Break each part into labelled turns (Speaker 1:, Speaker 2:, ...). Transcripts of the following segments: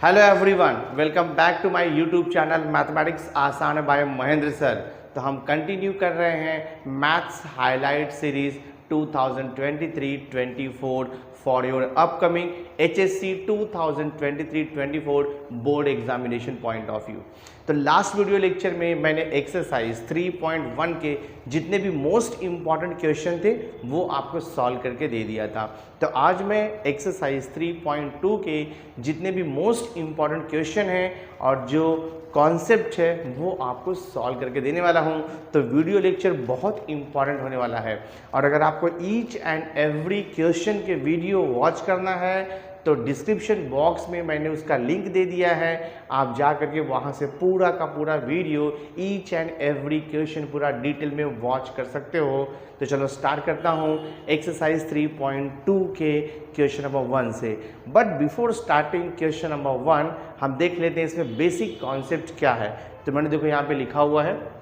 Speaker 1: Hello everyone, welcome back to my YouTube channel mathematics आसान बाय Mahendra sir. तो हम कंटिन्यू कर रहे हैं maths highlight series 2023-24 for your upcoming HSC 2023-24 board examination point of view. तो लास्ट वीडियो लेक्चर में मैंने एक्सरसाइज 3.1 के जितने भी मोस्ट इंपॉर्टेंट क्वेश्चन थे वो आपको सॉल्व करके दे दिया था। तो आज मैं एक्सरसाइज 3.2 के जितने भी मोस्ट इंपॉर्टेंट क्वेश्चन हैं और जो कॉन्सेप्ट है वो आपको सॉल्व करके देने वाला हूं। तो वीडियो लेक्चर बहुत इंपॉर्टेंट होने वाला है और अगर आपको ईच एंड एवरी क्वेश्चन के वीडियो वॉच करना है तो डिस्क्रिप्शन बॉक्स में मैंने उसका लिंक दे दिया है, आप जा करके वहाँ से पूरा का पूरा video each and every question पूरा डिटेल में वॉच कर सकते हो। तो चलो स्टार्ट करता हूँ एक्सरसाइज 3.2 के क्वेश्चन नंबर 1 से। But before starting question number 1 हम देख लेते हैं इसमें बेसिक कॉन्सेप्ट क्या है। तो मैंने देखो यहाँ पे लिखा हुआ है,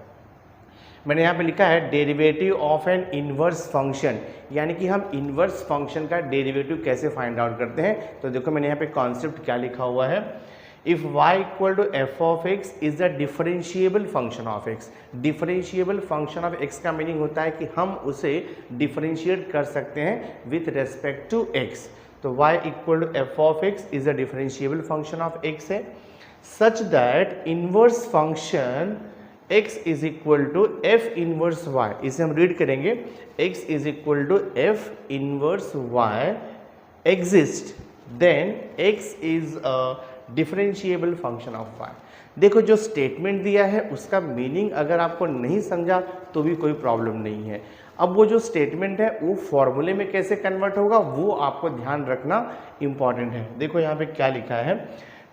Speaker 1: मैंने यहाँ पे लिखा है derivative of N inverse function, यानी कि हम इनवर्स फंक्शन का डेरिवेटिव कैसे फाइंड आउट करते हैं। तो देखो मैंने यहाँ पे कॉन्सेप्ट क्या लिखा हुआ है, if y equal to f of x is the differentiable function of x। Differentiable function of x का मीनिंग होता है कि हम उसे डिफरेंशिएट कर सकते हैं विथ रेस्पेक्ट टू x। तो y equal to f of x is the differentiable function of x है, such that inverse function x is equal to f inverse y। इसे हम रीड करेंगे, x is equal to f inverse y exist, then x is a differentiable function of y। देखो जो statement दिया है उसका meaning अगर आपको नहीं समझा तो भी कोई प्रॉब्लम नहीं है। अब वो जो स्टेटमेंट है वो फॉर्मूले में कैसे कन्वर्ट होगा वो आपको ध्यान रखना इंपॉर्टेंट है। देखो यहाँ पे क्या लिखा है,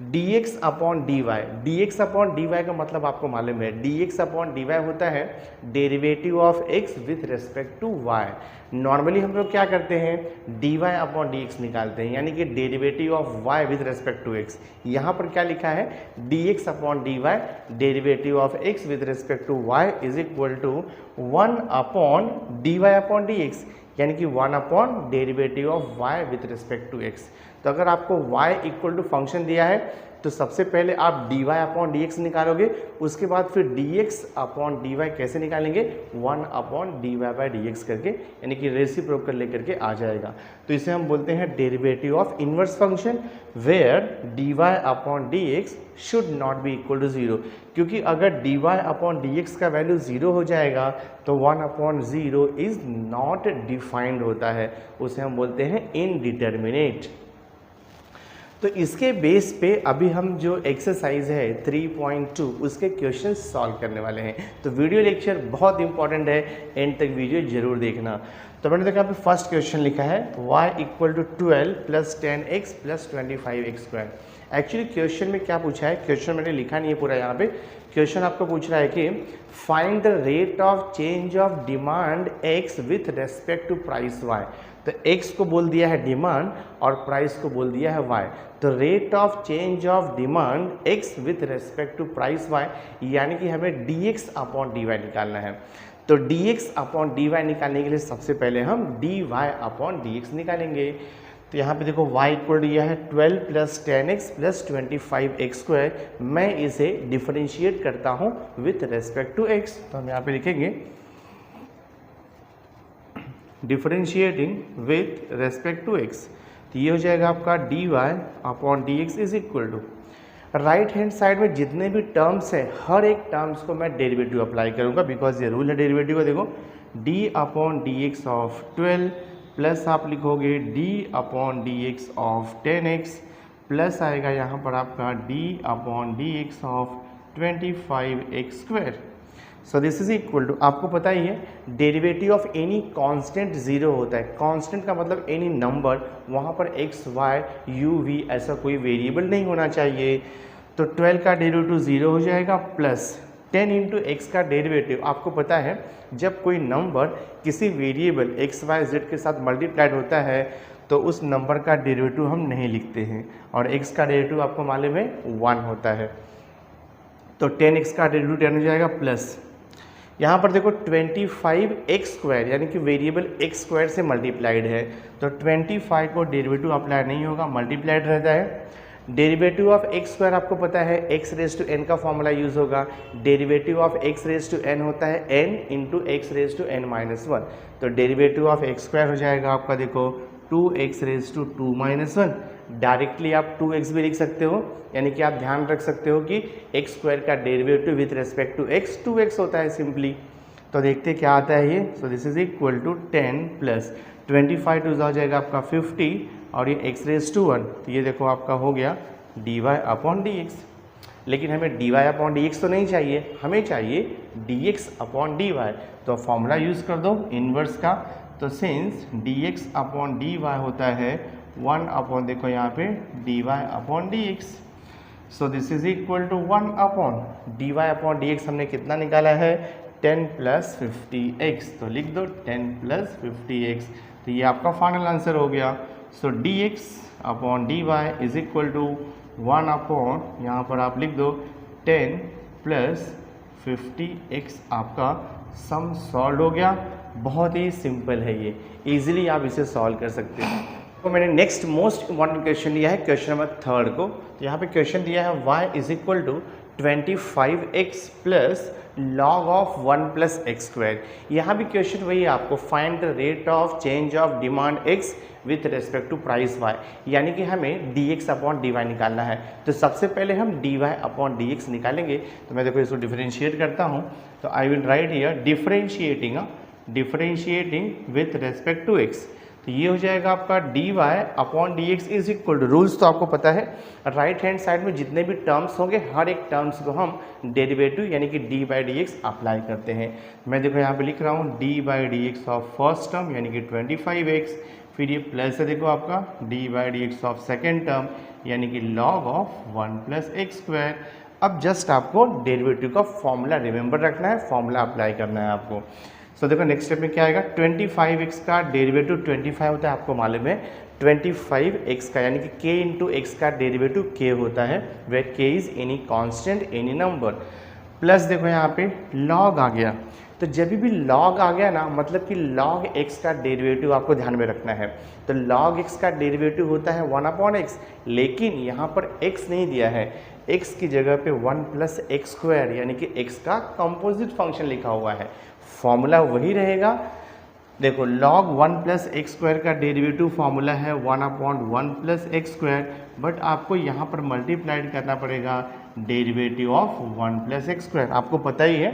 Speaker 1: dx upon dy। dx upon dy का मतलब आपको मालूम है, dx अपॉन dy होता है derivative of x with respect to y। Normally हम लोग क्या करते हैं, dy अपॉन dx निकालते हैं, यानी कि derivative of y with respect to x। यहाँ पर क्या लिखा है, dx upon dy derivative of x with respect to y is equal to 1 upon dy upon dx, यानी कि 1 upon derivative of y with respect to x। तो अगर आपको y इक्वल टू फंक्शन दिया है तो सबसे पहले आप dy अपॉन dx निकालोगे, उसके बाद फिर dx अपॉन dy कैसे निकालेंगे, 1 अपॉन dy बाई dx करके, यानी कि रेसिप्रोकल लेकर के आ जाएगा। तो इसे हम बोलते हैं derivative of inverse function where dy upon dx should not be equal to 0, क्योंकि अगर dy अपॉन dx का वैल्यू 0 हो जाएगा तो 1 अपॉन 0 इज नॉट डिफाइंड होता है, उसे हम बोलते हैं इनडिटर्मिनेट। तो इसके बेस पे अभी हम जो एक्सरसाइज है 3.2 उसके क्वेश्चन सॉल्व करने वाले हैं। तो वीडियो लेक्चर बहुत इंपॉर्टेंट है, एंड तक वीडियो जरूर देखना। तो मैंने देखा यहाँ पे फर्स्ट क्वेश्चन लिखा है y equal to 12 plus 10x plus 25x square. Actually question में क्या पूछा है, क्वेश्चन मैंने लिखा नहीं है पूरा यहाँ पे। क्वेश्चन आपको पूछ रहा है कि find the rate of change of demand x with respect to price y। तो x को बोल दिया है डिमांड और प्राइस को बोल दिया है y। तो rate of change of demand x with respect to price y, यानी कि हमें dx अपॉन dy निकालना है। तो dx अपॉन dy निकालने के लिए सबसे पहले हम dy अपॉन dx निकालेंगे। तो यहाँ पे देखो y इक्वल दिया है 12 plus 10x plus 25x square. मैं इसे डिफरेंशिएट करता हूँ विथ रेस्पेक्ट टू x। तो हम यहाँ पे लिखेंगे differentiating with respect to x। तो ये हो जाएगा आपका dy upon dx is equal to, right hand side में जितने भी टर्म्स हैं हर एक टर्म्स को मैं डेरिवेटिव अप्लाई करूंगा, बिकॉज ये रूल है डेरिवेटिव का। देखो d upon dx of 12 plus आप लिखोगे d upon dx of 10x plus आएगा यहाँ पर आपका d upon dx of 25x square. So this is equal to, आपको पता ही है डेरिवेटिव ऑफ एनी कांस्टेंट 0 होता है। कांस्टेंट का मतलब एनी नंबर, वहाँ पर x y u v ऐसा कोई वेरिएबल नहीं होना चाहिए। तो 12 का डेरिवेटिव 0 हो जाएगा प्लस 10 इंटू एक्स का डेरिवेटिव। आपको पता है जब कोई नंबर किसी वेरिएबल x y z के साथ मल्टीप्लाइड होता है तो उस नंबर का डेरिवेटिव हम नहीं लिखते हैं, और x का डेरिवेटिव आपको मालूम है 1 होता है। तो 10x का डेरिवेटिव 10 हो जाएगा प्लस यहाँ पर देखो 25x स्क्वायर, यानी कि वेरिएबल x स्क्वायर से मल्टीप्लाइड है, तो 25 को डेरिवेटिव अप्लाई नहीं होगा, मल्टीप्लाइड रहता है। डेरिवेटिव ऑफ एक्स स्क्वायर आपको पता है एक्स रेज टू एन का फॉर्मूला यूज होगा। Derivative of x raise to n होता है n into x raise to n minus one. तो डेरिवेटिव ऑफ एक्स स्क्वायर हो जाएगा आपका देखो 2x raise to 2 minus one. Directly आप 2x भी लिख सकते हो, यानी कि आप ध्यान रख सकते हो कि एक्स स्क्वायर का derivative with respect to x 2x होता है सिंपली। तो देखते क्या आता है ये। So this is equal to 10 plus 25 two हो जाएगा आपका 50 और ये x रेज टू 1, तो ये देखो आपका हो गया dy अपॉन dx। लेकिन हमें dy अपॉन dx तो नहीं चाहिए, हमें चाहिए dx अपॉन dy। तो फॉर्मूला यूज़ कर दो इन्वर्स का। तो सिंस dx अपॉन dy होता है 1 अपॉन देखो यहाँ पे dy upon dx। So this is equal to 1 upon dy upon dx हमने कितना निकाला है 10 प्लस 50x। तो लिख दो 10 प्लस 50x। तो ये आपका फाइनल आंसर हो गया। सो dx upon dy is equal to 1 upon यहाँ पर आप लिख दो 10 प्लस 50x। आपका सम सॉल्व हो गया। बहुत ही सिंपल है ये, इजीली आप इसे सॉल्व कर सकते हैं। तो मैंने नेक्स्ट मोस्ट इंपॉर्टेंट क्वेश्चन लिया है क्वेश्चन नंबर 3 को। तो यहाँ पे क्वेश्चन दिया है y is equal to 25x plus log of 1 plus x square. यहाँ भी क्वेश्चन वही है, आपको find the rate of change of demand x with respect to price y, यानी कि हमें dx अपॉन dy निकालना है। तो सबसे पहले हम dy अपॉन dx निकालेंगे। तो मैं देखो इसको डिफरेंशिएट करता हूँ। तो I will write here differentiating with respect to x। तो ये हो जाएगा आपका dy upon dx is equal to, rules तो आपको पता है, राइट हैंड साइड में जितने भी टर्म्स होंगे हर एक टर्म्स को हम डेरिवेटिव यानी कि dy बाई डी अप्लाई करते हैं। मैं देखो यहाँ पे लिख रहा हूँ dy by D of first term यानी कि 25x, फिर ये प्लस है देखो आपका dy by D of second term यानी कि log of 1 plus x square. अब जस्ट आपको डेरिवेटिव का फॉर्मूला रिमेंबर रखना है, फॉर्मूला अप्लाई करना है आपको। सो देखो नेक्स्ट स्टेप में क्या आएगा, 25x का डेरिवेटिव 25 होता है, आपको मालूम है 25x का यानी कि k इंटू एक्स का डेरिवेटिव k होता है, where k is any constant any number. Plus देखो यहाँ पे log आ गया। तो जब भी log आ गया ना, मतलब कि log x का डेरिवेटिव आपको ध्यान में रखना है। तो log x का डेरिवेटिव होता है 1 अपॉन एक्स, लेकिन यहाँ पर x नहीं दिया है, x की जगह पे 1 प्लस एक्स स्क्वायर यानी कि x का कंपोजिट फंक्शन लिखा हुआ है। फॉर्मूला वही रहेगा, देखो log 1 प्लस एक्स स्क्वायर का डेरिवेटिव फॉर्मूला है 1 upon 1 plus x square, but आपको यहाँ पर मल्टीप्लाइड करना पड़ेगा derivative of 1 plus x square. आपको पता ही है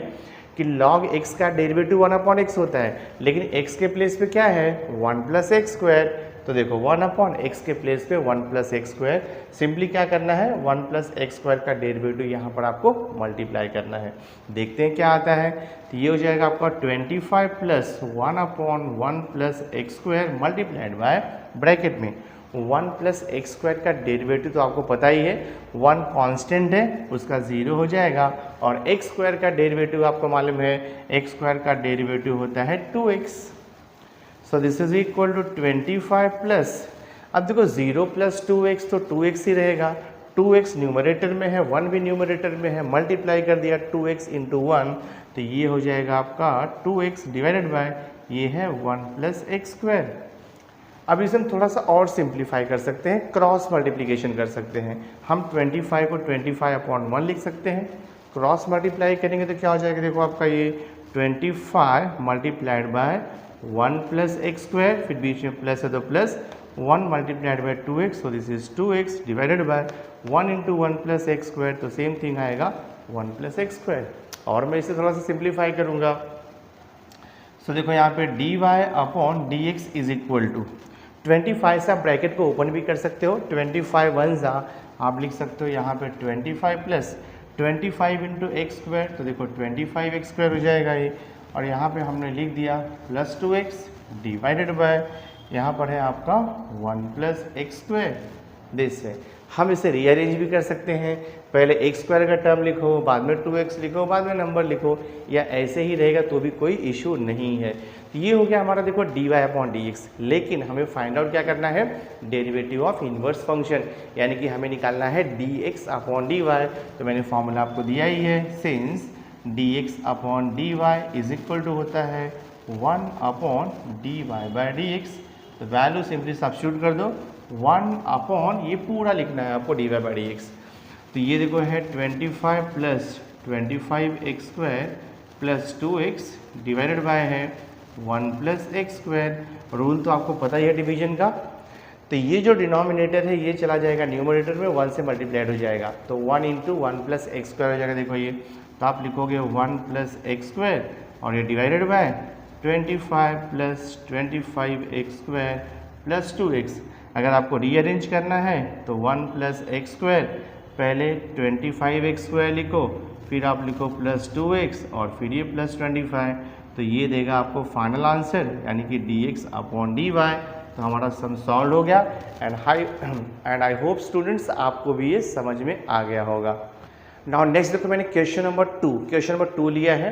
Speaker 1: कि log x का डेरिवेटिव 1 अपॉन एक्स होता है, लेकिन x के प्लेस पे क्या है 1 प्लस एक्स स्क्वायर। तो देखो 1 अपॉन एक्स के प्लेस पे 1 प्लस एक्स स्क्वायर, सिंपली क्या करना है 1 प्लस एक्स स्क्वायर का डेरिवेटिव यहाँ पर आपको मल्टीप्लाई करना है। देखते हैं क्या आता है। तो ये हो जाएगा आपका 25 plus 1 upon 1 plus x square multiplied by bracket में 1 प्लस एक्स स्क्वायर का डेरिवेटिव तो आपको पता ही है 1 कांस्टेंट है, उसका 0 हो जाएगा, और एक्स स्क्वायर का डेरिवेटिव आपको मालूम है एक्स स्क्वायर का डेरिवेटिव होता है 2x। So this is equal to 25 plus, अब देखो 0 प्लस 2x तो 2x ही रहेगा, 2x न्यूमरेटर में है 1 भी न्यूमरेटर में है, मल्टीप्लाई कर दिया 2x इंटू 1, तो ये हो जाएगा आपका 2x डिवाइडेड बाय ये है 1 प्लस एक्स स्क्वायर। अब इसे हम थोड़ा सा और सिंप्लीफाई कर सकते हैं, क्रॉस मल्टीप्लिकेशन कर सकते हैं। हम 25 को 25 अपॉन 1 लिख सकते हैं, क्रॉस मल्टीप्लाई करेंगे तो क्या हो जाएगा, देखो आपका ये 25 multiplied by 1 plus x square, फिर बीच में प्लस है तो plus 1 multiplied by 2x, so this is 2x divided by 1 into 1 plus x square, तो सेम थिंग आएगा 1 प्लस एक्स स्क्वायर। और मैं इसे थोड़ा सा सिंप्लीफाई करूँगा। सो देखो यहाँ पे dy upon dx is equal to 25 से आप ब्रैकेट को ओपन भी कर सकते हो, 25 1 आप लिख सकते हो यहाँ पे 25 प्लस 25 इंटू एक्स स्क्वायर, तो देखो 25 एक्स स्क्वायर हो जाएगा ये, और यहाँ पे हमने लिख दिया प्लस 2x डिवाइडेड बाय यहाँ पर है आपका 1 प्लस एक्स स्क्वायर। दिस है, हम इसे रीअरेंज भी कर सकते हैं, पहले एक्स स्क्वायर का टर्म लिखो, बाद में 2x लिखो, बाद में नंबर लिखो, या ऐसे ही रहेगा तो भी कोई इशू नहीं है। तो ये हो गया हमारा देखो dy अपॉन dx, लेकिन हमें फाइंड आउट क्या करना है, डेरिवेटिव ऑफ इन्वर्स फंक्शन, यानी कि हमें निकालना है dx अपॉन dy। तो मैंने फॉर्मूला आपको दिया ही है, since dx upon dy is equal to होता है 1 अपॉन dy बाई dx। तो वैल्यू सिंपली सब्स्टिट्यूट कर दो, 1 अपॉन ये पूरा लिखना है आपको dy/dx। तो ये देखो है 25 plus 25x² plus 2x divided by है 1 प्लस x²। रूल तो आपको पता ही है डिवीजन का। तो ये जो डिनोमिनेटर है ये चला जाएगा न्यूमरेटर में, 1 से मल्टीप्लाइड हो जाएगा, तो 1 इंटू 1 प्लस x² हो जाएगा। देखो ये, तो आप लिखोगे 1 प्लस x² और ये divided by 25 plus 25x² plus 2x। अगर आपको रीअरेंज करना है तो 1 प्लस x², पहले 25x² लिखो, फिर आप लिखो प्लस 2x और फिर ये प्लस 25। तो ये देगा आपको फाइनल आंसर, यानी कि dx/dy। तो हमारा सम सॉल्व हो गया। एंड आई होप स्टूडेंट्स आपको भी ये समझ में आ गया होगा। नाउ नेक्स्ट देखो, मैंने क्वेश्चन नंबर 2 लिया है।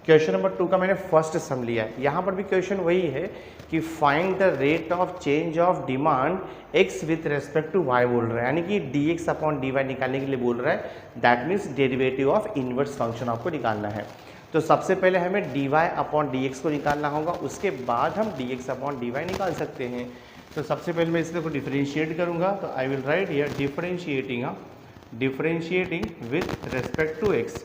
Speaker 1: क्वेश्चन नंबर 2 का मैंने फर्स्ट सम लिया है। यहाँ पर भी क्वेश्चन वही है कि find the rate of change of demand x with respect to y बोल रहा है, यानी कि dx/dy निकालने के लिए बोल रहा है। That means derivative of inverse function आपको निकालना है। तो सबसे पहले हमें dy/dx को निकालना होगा, उसके बाद हम dx/dy निकाल सकते हैं। तो सबसे पहले मैं इसको डिफरेंशिएट करूंगा, तो I will write here differentiating with respect to x।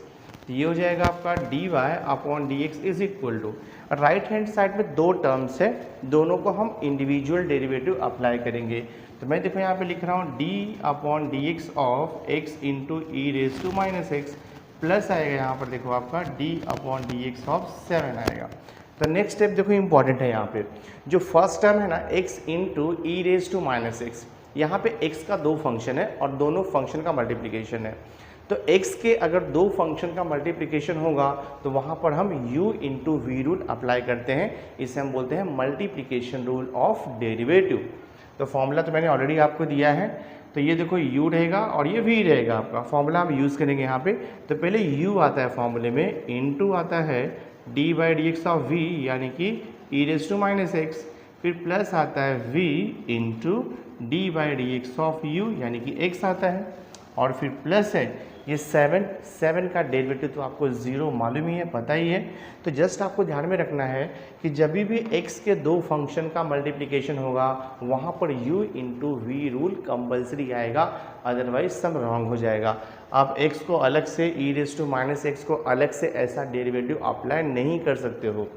Speaker 1: ये हो जाएगा आपका dy/dx is equal to, right hand side में दो टर्म्स है, दोनों को हम इंडिविजुअल डेरिवेटिव अप्लाई करेंगे। तो मैं देखो यहाँ पे लिख रहा हूँ d/dx of x into e⁻⁻x plus आएगा यहाँ पर देखो आपका d/dx ऑफ 7 आएगा। तो नेक्स्ट स्टेप देखो इंपॉर्टेंट है, यहाँ पे जो फर्स्ट टर्म है ना x इंटू e⁻⁻x, यहाँ पे x का दो फंक्शन है और दोनों फंक्शन का मल्टीप्लिकेशन है। तो x के अगर दो फंक्शन का मल्टीप्लिकेशन होगा तो वहाँ पर हम u into v rule apply करते हैं, इसे हम बोलते हैं मल्टीप्लिकेशन रूल ऑफ डेरिवेटिव। तो फॉर्मूला तो मैंने ऑलरेडी आपको दिया है। तो ये देखो u रहेगा और ये v रहेगा, आपका फॉर्मूला हम यूज़ करेंगे यहाँ पे। तो पहले u आता है फॉर्मूले में, इनटू आता है d/dx ऑफ v यानी कि e⁻⁻x, फिर प्लस आता है v into d/dx of u यानी कि x आता है, और फिर प्लस है ये 7 का डेरिवेटिव तो आपको 0 मालूम ही है, पता ही है। तो जस्ट आपको ध्यान में रखना है कि जब भी x के दो फंक्शन का मल्टीप्लिकेशन होगा वहाँ पर u into v rule compulsory आएगा, अदरवाइज सब रॉन्ग हो जाएगा। आप x को अलग से e⁻⁻x को अलग से ऐसा डेरिवेटिव अप्लाई नहीं कर सकते हो।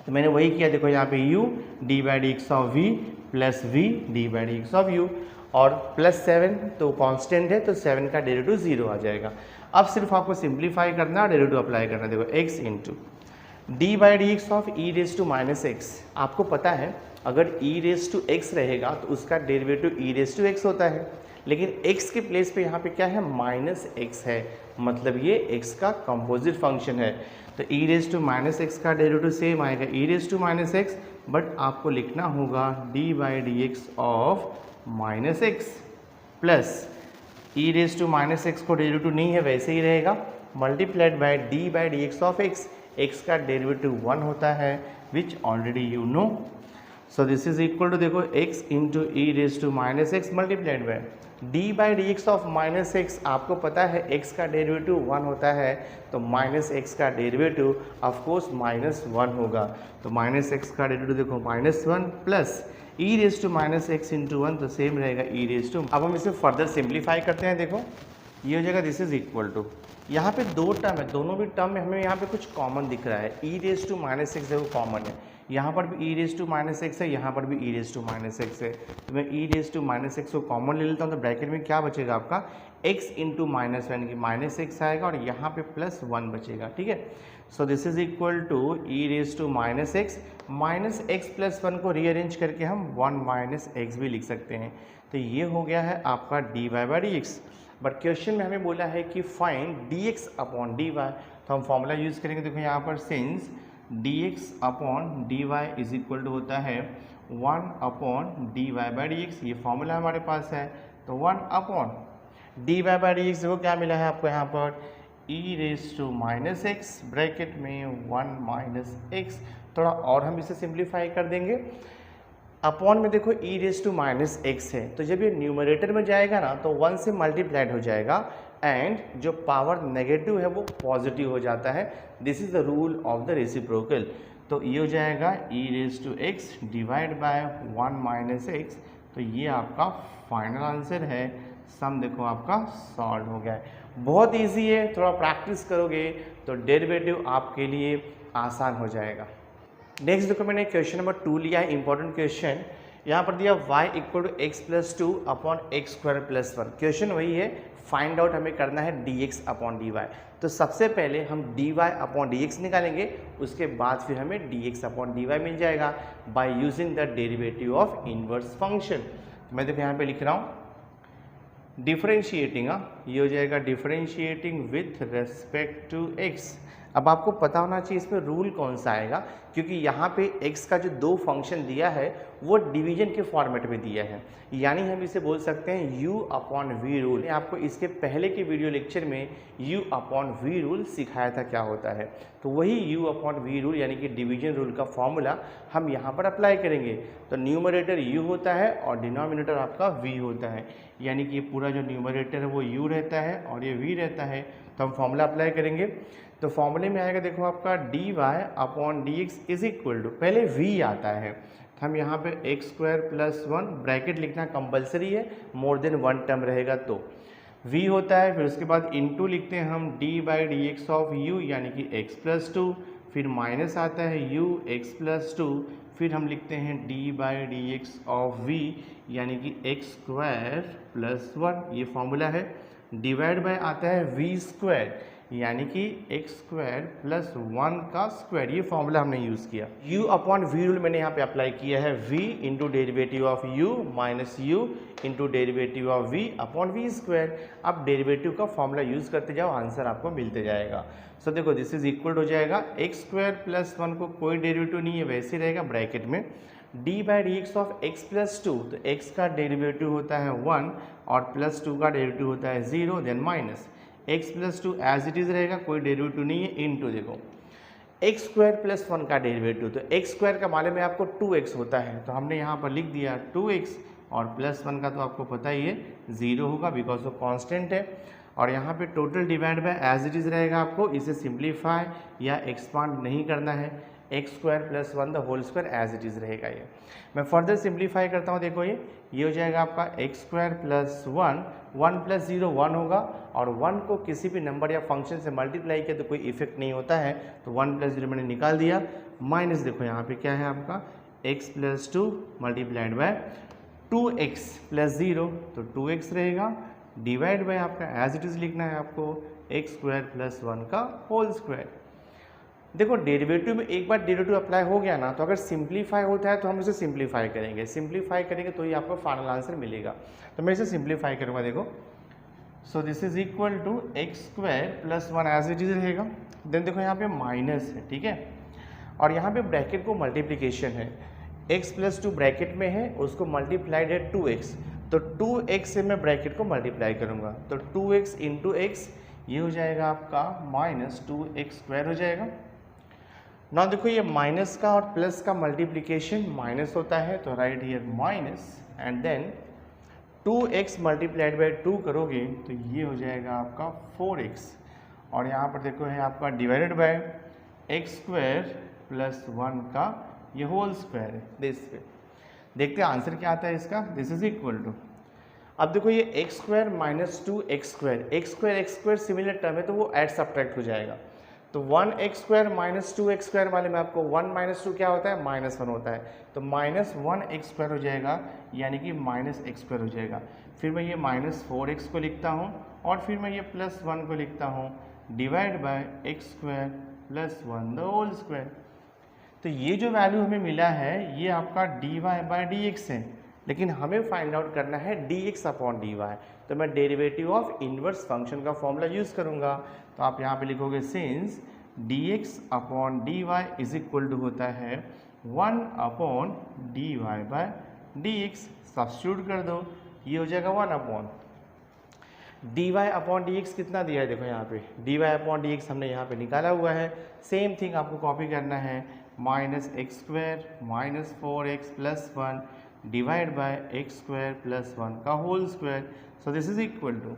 Speaker 1: तो मैंने वही किया, देखो यहाँ पे u d/dx of v plus v d/dx of u, और प्लस 7 तो कांस्टेंट है, तो 7 का डेरिवेटिव 0 आ जाएगा। अब सिर्फ आपको सिंप्लीफाई करना है, डेरिवेटिव अप्लाई करना है। देखो x into d/dx of e⁻⁻x, आपको पता है अगर e⁻x रहेगा तो उसका डेरिवेटिव e⁻x होता है, लेकिन x के प्लेस पे यहाँ पे क्या है, -x है, मतलब ये x का कंपोजिट फंक्शन है। तो e⁻⁻x का डेरिवेटिव सेम आएगा e⁻⁻x, बट आपको लिखना होगा d/dx of -x plus e⁻⁻x को डेरिवेटिव नहीं है वैसे ही रहेगा, multiplied by d/dx of x का डेरिवेटिव 1 होता है, which already you know. So this is equal to देखो x into e⁻⁻x multiplied by d/dx of -x, आपको पता है x का डेरिवेटिव 1 होता है, तो -x का डेरिवेटिव ऑफकोर्स -1 होगा। तो -x का डेरिवेटिव देखो -1 प्लस e⁻⁻x इंटू 1, तो सेम रहेगा e⁻। अब हम इसे फर्दर सिंप्लीफाई करते हैं। देखो ये हो जाएगा, दिस इज इक्वल टू, यहाँ पे दो टर्म है, दोनों भी टर्म में हमें यहाँ पे कुछ कॉमन दिख रहा है, e⁻⁻x देखो कॉमन है, यहाँ पर भी e⁻⁻x है, यहाँ पर भी e⁻⁻x है। तो मैं e⁻⁻x को कॉमन ले लेता हूँ, तो ब्रैकेट में क्या बचेगा आपका x इंटू -1 यानी कि -x आएगा, और यहाँ पे +1 बचेगा, ठीक है। So this is equal to e⁻⁻x, -x plus 1 को रीअरेंज करके हम 1 - x भी लिख सकते हैं। तो ये हो गया है आपका dy/dx। बट क्वेश्चन में हमें बोला है कि फाइंड dx/dy, तो हम फॉर्मूला यूज़ करेंगे। देखो यहाँ पर since dx/dy is equal to होता है 1/dy/dx, ये फॉर्मूला हमारे पास है। तो 1/dy/dx देखो क्या मिला है आपको यहाँ पर e⁻⁻x ब्रैकेट में 1 - x। थोड़ा और हम इसे सिंप्लीफाई कर देंगे, अपॉन में देखो e⁻⁻x है, तो जब ये न्यूमरेटर में जाएगा ना तो 1 से मल्टीप्लाइड हो जाएगा, एंड जो पावर नेगेटिव है वो पॉजिटिव हो जाता है। This is the rule of the reciprocal. तो ये हो जाएगा e⁻x डिवाइड बाय 1 - x तो ये आपका फाइनल आंसर है। सम देखो आपका सॉल्व हो गया है। बहुत इजी है, थोड़ा प्रैक्टिस करोगे तो डेरिवेटिव आपके लिए आसान हो जाएगा। नेक्स्ट देखो मैंने क्वेश्चन नंबर 2 लिया है, इंपॉर्टेंट क्वेश्चन। यहाँ पर दिया y equal to x plus 2 upon x square plus 1। Question वही है, फाइंड आउट हमें करना है dx अपॉन dy। तो सबसे पहले हम dy अपॉन dx निकालेंगे, उसके बाद फिर हमें dx अपॉन dy मिल जाएगा by using the derivative of inverse function. मैं देखो यहाँ पे लिख रहा हूँ डिफरेंशिएटिंग, ये हो जाएगा differentiating with respect to x। अब आपको पता होना चाहिए इसमें रूल कौन सा आएगा, क्योंकि यहाँ पे x का जो दो फंक्शन दिया है वो डिवीजन के फॉर्मेट में दिया है, यानी हम इसे बोल सकते हैं u अपॉन वी रूल। आपको इसके पहले के वीडियो लेक्चर में u अपॉन वी रूल सिखाया था क्या होता है, तो वही u अपॉन वी रूल यानी कि डिवीजन रूल का फॉर्मूला हम यहाँ पर अप्लाई करेंगे। तो न्यूमरेटर u होता है और डिनोमिनेटर आपका v होता है, यानी कि ये पूरा जो न्यूमरेटर है वो u रहता है और ये v रहता है। तो हम फॉर्मूला अप्लाई करेंगे, तो फॉर्मूले में आएगा देखो आपका dy upon dx is equal to, पहले v आता है, तो हम यहाँ पे एक्स स्क्वायर प्लस 1 ब्रैकेट लिखना कंपलसरी है, मोर देन 1 टर्म रहेगा तो v होता है। फिर उसके बाद इनटू लिखते हैं हम d by D x of u यानी कि x प्लस 2, फिर माइनस आता है u x प्लस 2, फिर हम लिखते हैं d by D x of v यानी कि x स्क्वायर प्लस 1, ये फॉर्मूला है। डिवाइड बाय आता है v स्क्वायर यानी कि एक्स स्क्वायर प्लस 1 का स्क्वायर, ये फॉर्मूला हमने यूज़ किया। u अपॉन वी रूल मैंने यहाँ पे अप्लाई किया है, v into derivative of u minus u into derivative of v upon v square. अब डेरिवेटिव का फॉर्मूला यूज़ करते जाओ, आंसर आपको मिलते जाएगा। सो देखो दिस इज इक्वल हो जाएगा एक्स स्क्वायर प्लस 1 को कोई डेरिवेटिव नहीं है, वैसे रहेगा ब्रैकेट में d by D x of x plus 2, तो x का डेरिवेटिव होता है 1 और प्लस 2 का डेरिवेटिव होता है 0, then minus x plus 2 as it is रहेगा, कोई डेरिवेटिव नहीं है, इनटू देखो एक्स स्क्वायर प्लस 1 का डेरिवेटिव, तो एक्स स्क्वायर का मालूम में आपको 2x होता है, तो हमने यहाँ पर लिख दिया 2x और प्लस 1 का तो आपको पता ही है 0 होगा बिकॉज वो कांस्टेंट है। और यहाँ पे total divide by as it is रहेगा, आपको इसे सिंप्लीफाई या एक्सपांड नहीं करना है, x square plus 1 the whole square as it is रहेगा। ये मैं फर्दर सिंप्लीफाई करता हूँ, देखो ये हो जाएगा आपका एक्स स्क्वायर प्लस 1, 1 प्लस 0 1 होगा, और 1 को किसी भी नंबर या फंक्शन से मल्टीप्लाई किया तो कोई इफेक्ट नहीं होता है, तो 1 प्लस 0 मैंने निकाल दिया, माइनस देखो यहाँ पे क्या है आपका x plus 2 multiplied by 2x plus 0, तो 2x रहेगा, डिवाइड बाय आपका एज इट इज़ लिखना है आपको एक्स स्क्वायर प्लस 1 का होल स्क्वायर। देखो डेरिवेटिव में एक बार डेरिवेटिव अप्लाई हो गया ना, तो अगर सिंप्लीफाई होता है तो हम इसे सिंप्लीफाई करेंगे तो ही आपको फाइनल आंसर मिलेगा। तो मैं इसे सिंप्लीफाई करूँगा, देखो so this is equal to x square plus 1 as it is रहेगा, देन देखो यहाँ पे माइनस है, ठीक है, और यहाँ पे ब्रैकेट को मल्टीप्लीकेशन है, x प्लस 2 ब्रैकेट में है, उसको मल्टीप्लाइड है 2x, तो 2x से मैं ब्रैकेट को मल्टीप्लाई करूँगा, तो 2x इंटू एक्स ये हो जाएगा आपका माइनस 2x स्क्वायर हो जाएगा। ना देखो ये माइनस का और प्लस का मल्टीप्लिकेशन माइनस होता है, तो right here minus and then 2x multiplied by 2 करोगे तो ये हो जाएगा आपका 4x, और यहाँ पर देखो है आपका divided by x square plus 1 का ये होल स्क्वायर है। देखते हैं आंसर क्या आता है इसका, दिस इज इक्वल टू, अब देखो ये x square minus 2x square similar term है तो वो एड सब्ट्रैक्ट हो जाएगा, तो 1x square minus 2x square वाले में आपको 1 माइनस 2 क्या होता है, माइनस 1 होता है, तो माइनस 1x स्क्वायर हो जाएगा यानी कि माइनस x स्क्वायर हो जाएगा। फिर मैं ये माइनस 4x को लिखता हूँ और फिर मैं ये प्लस 1 को लिखता हूँ, divide by x square plus 1 the whole square. तो ये जो वैल्यू हमें मिला है ये आपका dy बाई डी एक्स है, लेकिन हमें फाइंड आउट करना है dx अपॉन dy, तो मैं डेरिवेटिव ऑफ इनवर्स फंक्शन का फॉर्मूला यूज़ करूँगा, तो आप यहाँ पे लिखोगे since dx upon dy is equal to होता है 1 upon dy by dx, substitute कर दो, ये हो जाएगा 1 अपॉन dy अपॉन dx कितना दिया है, देखो यहाँ पे dy अपॉन dx हमने यहाँ पे निकाला हुआ है, सेम थिंग आपको कॉपी करना है, minus x square minus 4x plus 1 divide by x square plus 1 का whole square, so this is equal to,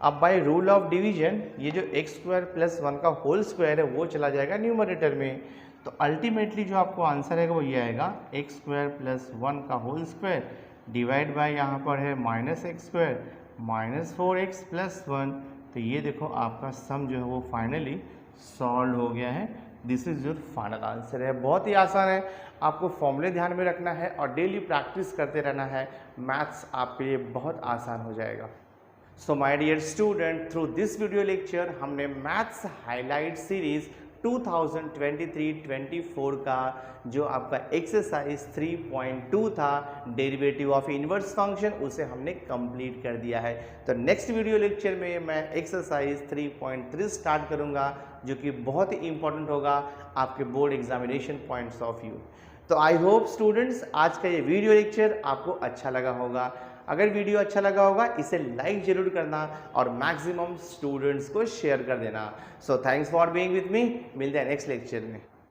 Speaker 1: अब बाय रूल ऑफ डिवीजन ये जो एक्स स्क्वायर प्लस 1 का होल स्क्वायर है वो चला जाएगा न्यूमरेटर में, तो अल्टीमेटली जो आपको आंसर आएगा वो ये आएगा एक्स स्क्वायर प्लस 1 का होल स्क्वायर डिवाइड बाय यहाँ पर है -x² -4x + 1। तो ये देखो आपका सम जो है वो फाइनली सॉल्व हो गया है। This is your final answer है। बहुत ही आसान है, आपको फॉर्मूले ध्यान में रखना है और डेली प्रैक्टिस करते रहना है। मैथ्स आपके लिए बहुत आसान हो जाएगा। So my dear student, through this video lecture हमने मैथ्स हाईलाइट सीरीज 2023-24 का जो आपका एक्सरसाइज 3.2 था डेरिवेटिव ऑफ इनवर्स फंक्शन, उसे हमने कंप्लीट कर दिया है। तो नेक्स्ट वीडियो लेक्चर में मैं एक्सरसाइज 3.3 स्टार्ट करूंगा, जो कि बहुत ही इंपॉर्टेंट होगा आपके board examination points of view. तो आई होप स्टूडेंट्स आज का ये वीडियो लेक्चर आपको अच्छा लगा होगा। अगर वीडियो अच्छा लगा होगा इसे लाइक जरूर करना और मैक्सिमम स्टूडेंट्स को शेयर कर देना। So thanks for being with me. मिलते हैं नेक्स्ट लेक्चर में।